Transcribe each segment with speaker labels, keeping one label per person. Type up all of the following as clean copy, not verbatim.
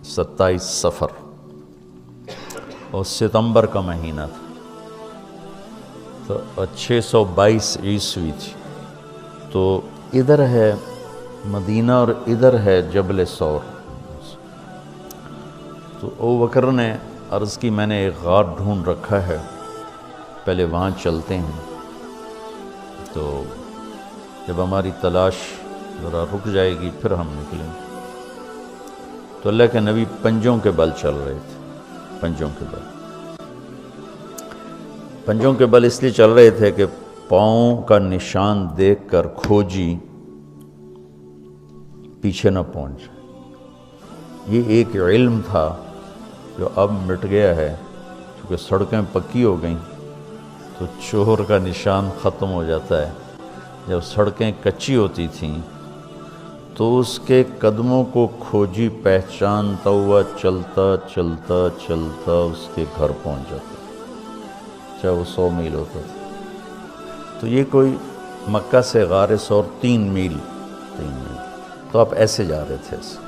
Speaker 1: 27 صفر اور ستمبر کا مہینہ تھا، تو 622 عیسوی تھی۔ تو ادھر ہے مدینہ اور ادھر ہے جبل ثور۔ تو ابو بکر نے عرض کی میں نے ایک غار ڈھونڈ رکھا ہے، پہلے وہاں چلتے ہیں، تو جب ہماری تلاش ذرا رک جائے گی پھر ہم نکلیں گے۔ تو اللہ کے نبی پنجوں کے بل چل رہے تھے، پنجوں کے بل، پنجوں کے بل اس لیے چل رہے تھے کہ پاؤں کا نشان دیکھ کر کھوجی پیچھے نہ پہنچ جائے۔ یہ ایک علم تھا جو اب مٹ گیا ہے، کیونکہ سڑکیں پکی ہو گئیں تو چور کا نشان ختم ہو جاتا ہے۔ جب سڑکیں کچی ہوتی تھیں تو اس کے قدموں کو کھوجی پہچانتا ہوا چلتا چلتا چلتا اس کے گھر پہنچ جاتا، چاہے وہ 100 میل ہوتا تھا۔ تو یہ کوئی مکہ سے غار ثور 3 میل، تو آپ ایسے جا رہے تھے ایسے۔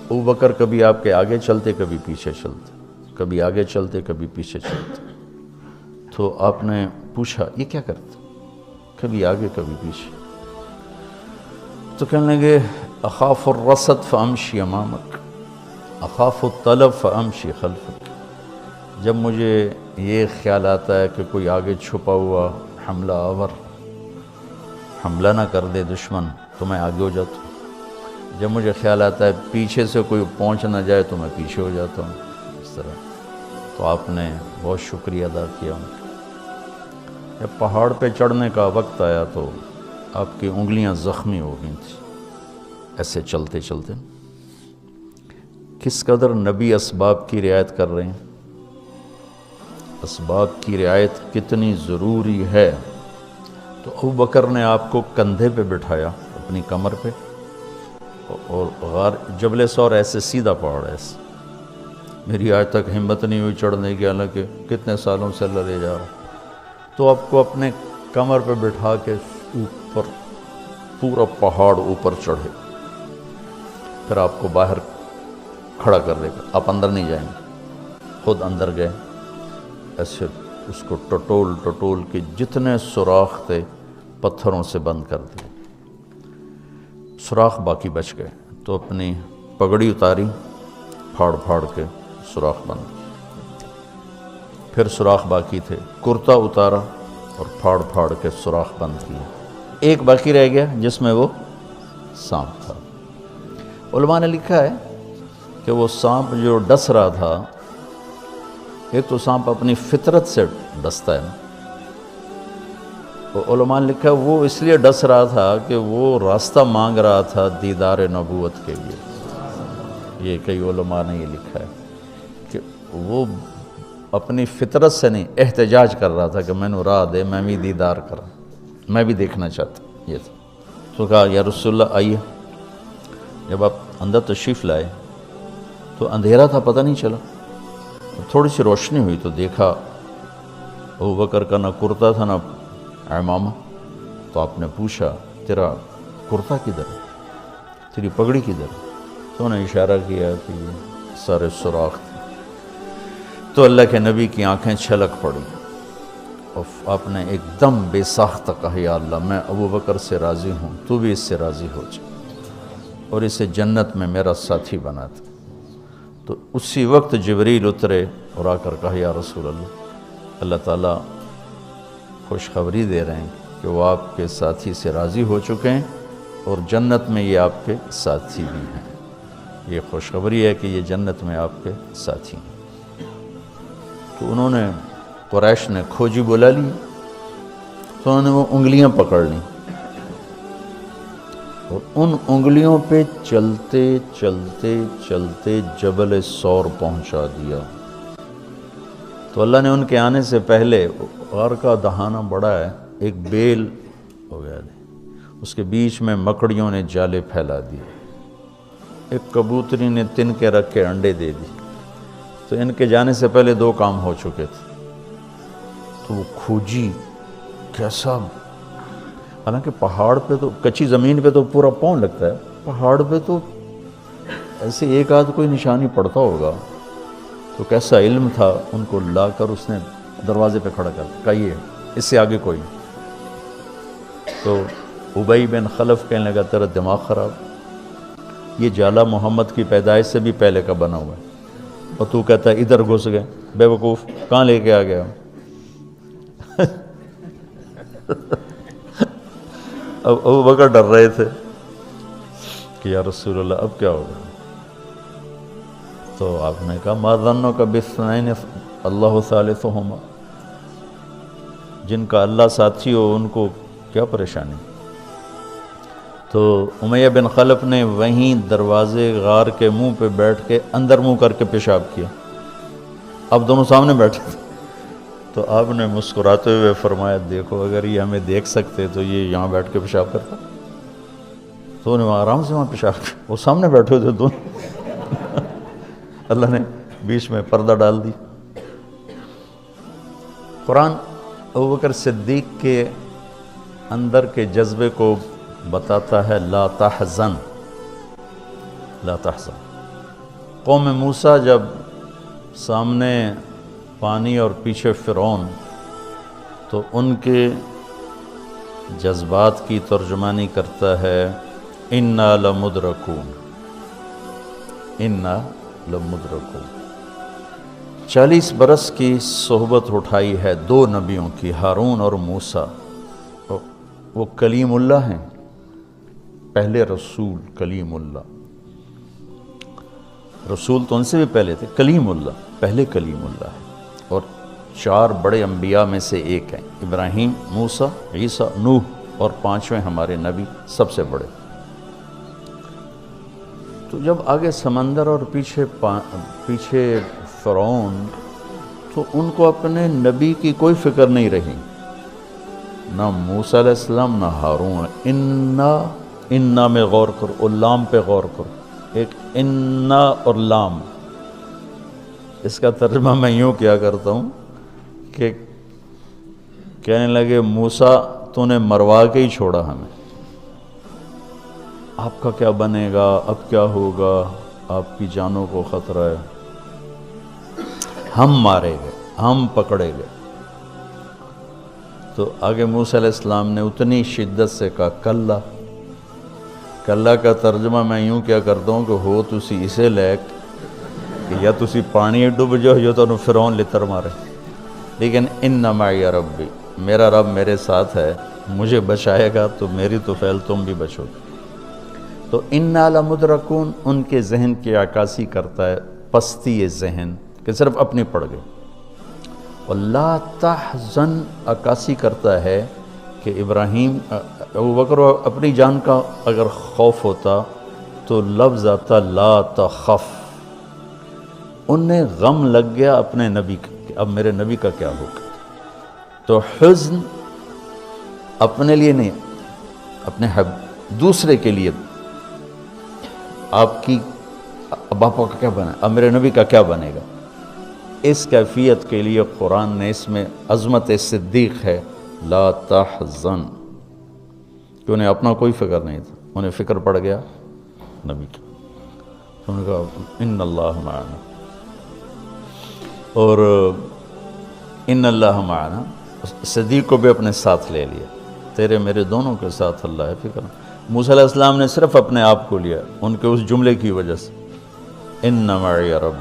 Speaker 1: ابو بکر کبھی آپ کے آگے چلتے، کبھی پیچھے چلتے، کبھی آگے چلتے، کبھی پیچھے چلتے۔ تو آپ نے پوچھا یہ کیا کرتے؟ کبھی آگے کبھی پیچھے۔ تو کہنے لگے اخاف الرصد فامشی امامک، اخاف الطلب فامشی خلفک۔ جب مجھے یہ خیال آتا ہے کہ کوئی آگے چھپا ہوا حملہ آور حملہ نہ کر دے دشمن تو میں آگے ہو جاتا ہوں، جب مجھے خیال آتا ہے پیچھے سے کوئی پہنچ نہ جائے تو میں پیچھے ہو جاتا ہوں، اس طرح۔ تو آپ نے بہت شکریہ ادا کیا ان کا۔ جب پہاڑ پہ چڑھنے کا وقت آیا تو آپ کی انگلیاں زخمی ہو گئی تھیں ایسے چلتے چلتے۔ کس قدر نبی اسباب کی رعایت کر رہے ہیں، اسباب کی رعایت کتنی ضروری ہے۔ تو ابو بکر نے آپ کو کندھے پہ بٹھایا اپنی کمر پہ، اور غار جبل ثور ایسے سیدھا پہاڑ ہے ایسے، میری آج تک ہمت نہیں ہوئی چڑھنے کی، حالانکہ کتنے سالوں سے لڑے جا رہا۔ تو آپ کو اپنے کمر پہ بٹھا کے اوپر پورا پہاڑ اوپر چڑھے، پھر آپ کو باہر کھڑا کر دے گا، آپ اندر نہیں جائیں گے، خود اندر گئے، ایسے اس کو ٹٹول ٹٹول کے جتنے سوراخ تھے پتھروں سے بند کر دیے، سوراخ باقی بچ گئے۔ تو اپنی پگڑی اتاری، پھاڑ پھاڑ کے سوراخ بند، پھر سوراخ باقی تھے، کرتا اتارا اور پھاڑ پھاڑ کے سوراخ بند کیے۔ ایک باقی رہ گیا جس میں وہ سانپ تھا۔ علماء نے لکھا ہے کہ وہ سانپ جو ڈس رہا تھا، ایک تو سانپ اپنی فطرت سے ڈستا ہے نا، تو علماء نے لکھا ہے وہ اس لیے ڈس رہا تھا کہ وہ راستہ مانگ رہا تھا دیدار نبوت کے لیے۔ یہ کئی علماء نے یہ لکھا ہے کہ وہ اپنی فطرت سے نہیں، احتجاج کر رہا تھا کہ میں نے راہ دے، میں بھی دیدار کرا، میں بھی دیکھنا چاہتا، یہ تھا۔ تو کہا یا رسول اللہ آئیے۔ جب آپ اندر تشریف لائے تو اندھیرا تھا، پتہ نہیں چلا، تھوڑی سی روشنی ہوئی تو دیکھا ابو بکر کا نہ کرتا تھا نہ عمامہ۔ تو آپ نے پوچھا تیرا کرتا کدھر ہے، تیری پگڑی کدھر ہے؟ تو انہوں نے اشارہ کیا کہ یہ سارے سوراخ تھے۔ تو اللہ کے نبی کی آنکھیں چھلک پڑی اور آپ نے ایک دم بے ساختہ کہا یا اللہ میں ابو بکر سے راضی ہوں، تو بھی اس سے راضی ہو جا اور اسے جنت میں میرا ساتھی بنا دے۔ تو اسی وقت جبریل اترے اور آ کر کہا یا رسول اللہ، اللہ تعالیٰ خوشخبری دے رہے ہیں کہ وہ آپ کے ساتھی سے راضی ہو چکے ہیں اور جنت میں یہ آپ کے ساتھی بھی ہیں۔ یہ خوشخبری ہے کہ یہ جنت میں آپ کے ساتھی ہیں۔ تو انہوں نے، قریش نے کھوجی بلا لی، تو انہوں نے وہ انگلیاں پکڑ لیں اور ان انگلیوں پہ چلتے چلتے چلتے جبل ثور پہنچا دیا۔ تو اللہ نے ان کے آنے سے پہلے، غار کا دہانہ بڑا ہے، ایک بیل ہو گیا، اس کے بیچ میں مکڑیوں نے جالے پھیلا دیے، ایک کبوتری نے تن کے رکھ کے انڈے دے دی۔ تو ان کے جانے سے پہلے 2 کام ہو چکے تھے۔ تو وہ کھوجی کیسا، حالانکہ پہاڑ پہ تو کچی زمین پہ تو پورا پاؤں لگتا ہے، پہاڑ پہ تو ایسے ایک آدھ کوئی نشانی پڑتا ہوگا تو کیسا علم تھا، ان کو لا کر اس نے دروازے پہ کھڑا کر کہا یہ اس سے آگے کوئی نہیں۔ تو ابی بن خلف کہنے لگا تیرا دماغ خراب، یہ جالا محمد کی پیدائش سے بھی پہلے کا بنا ہوا ہے اور تو کہتا ہے ادھر گھس گئے، بے وقوف کہاں لے کے آ گیا؟ اب ابو بکر ڈر رہے تھے کہ یا رسول اللہ اب کیا ہوگا؟ تو آپ نے کہا ما ظنک باثنین اللہ ثالثہما، جن کا اللہ ساتھی ہو ان کو کیا پریشانی؟ تو امیہ بن خلف نے وہیں دروازے غار کے منہ پہ بیٹھ کے اندر منہ کر کے پیشاب کیا، اب دونوں سامنے بیٹھے تھے۔ تو آپ نے مسکراتے ہوئے فرمایا دیکھو اگر یہ ہمیں دیکھ سکتے تو یہ یہاں بیٹھ کے پیشاب کرتا، تو انہیں وہاں آرام سے وہاں پیشاب کیا، وہ سامنے بیٹھے تھے دونوں۔ اللہ نے بیچ میں پردہ ڈال دی۔ قرآن ابوبکر صدیق کے اندر کے جذبے کو بتاتا ہے، لا تحزن لا تحزن۔ قوم موسیٰ جب سامنے پانی اور پیچھے فرعون، تو ان کے جذبات کی ترجمانی کرتا ہے انا لمدرکون، انا لمدرکون۔ 40 برس کی صحبت اٹھائی ہے دو نبیوں کی، ہارون اور موسیٰ۔ وہ کلیم اللہ ہیں، پہلے رسول کلیم اللہ، رسول تو ان سے بھی پہلے تھے، کلیم اللہ پہلے کلیم اللہ ہے، اور 4 بڑے انبیاء میں سے ایک ہیں، ابراہیم، موسیٰ، عیسیٰ، نوح، اور 5ویں ہمارے نبی سب سے بڑے۔ تو جب آگے سمندر اور پیچھے فرعون، تو ان کو اپنے نبی کی کوئی فکر نہیں رہی، نہ موسیٰ علیہ السلام نہ ہارون۔ انا میں غور کرو، اور لام پہ غور کرو، ایک انا اور لام، اس کا ترجمہ میں یوں کیا کرتا ہوں کہ کہنے لگے موسیٰ تو نے مروا کے ہی چھوڑا ہمیں، آپ کا کیا بنے گا، اب کیا ہوگا، آپ کی جانوں کو خطرہ ہے، ہم مارے گئے، ہم پکڑے گئے۔ تو آگے موسیٰ علیہ السلام نے اتنی شدت سے کہا کلا۔ کلا کا ترجمہ میں یوں کیا کرتا ہوں کہ ہو تسی اسے لائق کہ یا تسی پانی ڈوب جاؤ یا تو فرعون لتر مارے، لیکن ان معی ربی، میرا رب میرے ساتھ ہے، مجھے بچائے گا تو میری تو فعل تم بھی بچو گے۔ تو انا لمدرکون ان کے ذہن کی عکاسی کرتا ہے، پستی ذہن کہ صرف اپنی پڑ گئے، اور لا تحزن عکاسی کرتا ہے کہ ابراہیم، ابوبکر اپنی جان کا اگر خوف ہوتا تو لفظ آتا لا تخف، انہیں غم لگ گیا اپنے نبی کا کہ اب میرے نبی کا کیا ہوگا۔ تو حزن اپنے لیے نہیں، اپنے دوسرے کے لیے، آپ کی باپا کا کیا بنا، اب میرے نبی کا کیا بنے گا، اس کیفیت کے لیے قرآن نے اس میں عظمت صدیق ہے، لا تحزن، کہ انہیں اپنا کوئی فکر نہیں تھا، انہیں فکر پڑ گیا نبی کی۔ انہوں نے کہا ان اللہ معنا، اور ان اللہ معنا صدیق کو بھی اپنے ساتھ لے لیا، تیرے میرے دونوں کے ساتھ اللہ ہے، فکر نہیں۔ موسیٰ علیہ السلام نے صرف اپنے آپ کو لیا ان کے اس جملے کی وجہ سے، ان معی رب،